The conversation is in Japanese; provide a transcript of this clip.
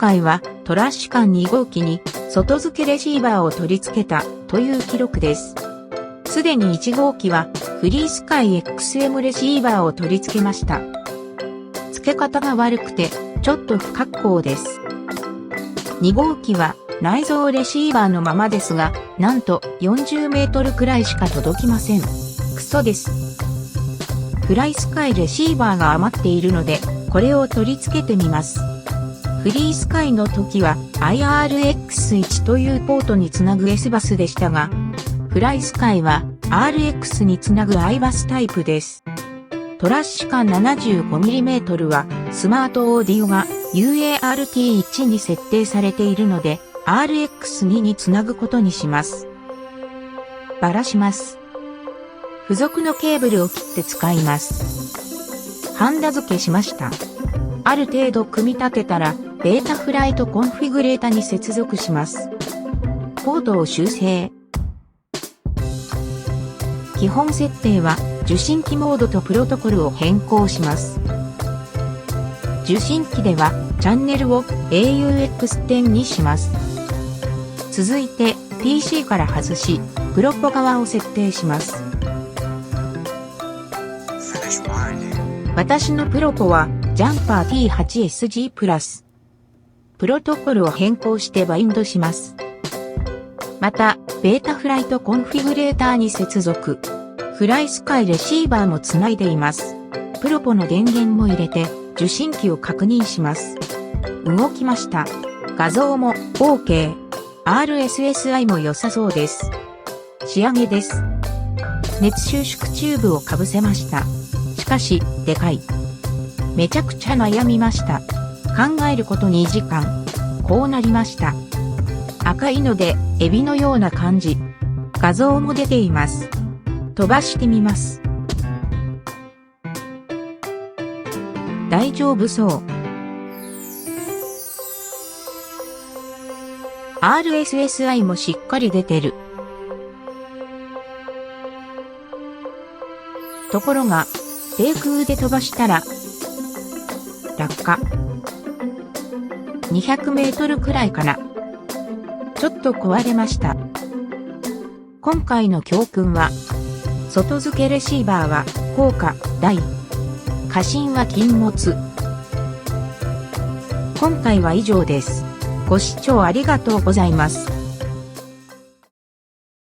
回はトラッシュ缶2号機に外付けレシーバーを取り付けたという記録です。すでに1号機はフリースカイ XM レシーバーを取り付けました。付け方が悪くてちょっと不格好です。2号機は内蔵レシーバーのままですが、なんと40メートルくらいしか届きません。クソです。フライスカイレシーバーが余っているので、これを取り付けてみます。フリースカイの時は IRX1 というポートにつなぐ S バスでしたが、フライスカイは RX につなぐ I バスタイプです。トラッシュ缶 75mm はスマートオーディオが UART1 に設定されているので RX2 につなぐことにします。バラします。付属のケーブルを切って使います。ハンダ付けしました。ある程度組み立てたらベータフライトコンフィグレータに接続します。ポートを修正。基本設定は受信機モードとプロトコルを変更します。受信機ではチャンネルを AUX10 にします。続いて PC から外し、プロポ側を設定します。私のプロポはジャンパー T8SG プラス。プロトコルを変更してバインドします。また、ベータフライトコンフィグレーターに接続。フライスカイレシーバーもつないでいます。プロポの電源も入れて受信機を確認します。動きました。画像も OK。RSSI も良さそうです。仕上げです。熱収縮チューブをかぶせました。しかし、でかい。めちゃくちゃ悩みました。考えること2時間。こうなりました。赤いので、エビのような感じ。画像も出ています。飛ばしてみます。大丈夫そう。RSSI もしっかり出てる。ところが、低空で飛ばしたら、落下。200メートルくらいかな。ちょっと壊れました。今回の教訓は、外付けレシーバーは高価、大。過信は禁物。今回は以上です。ご視聴ありがとうございます。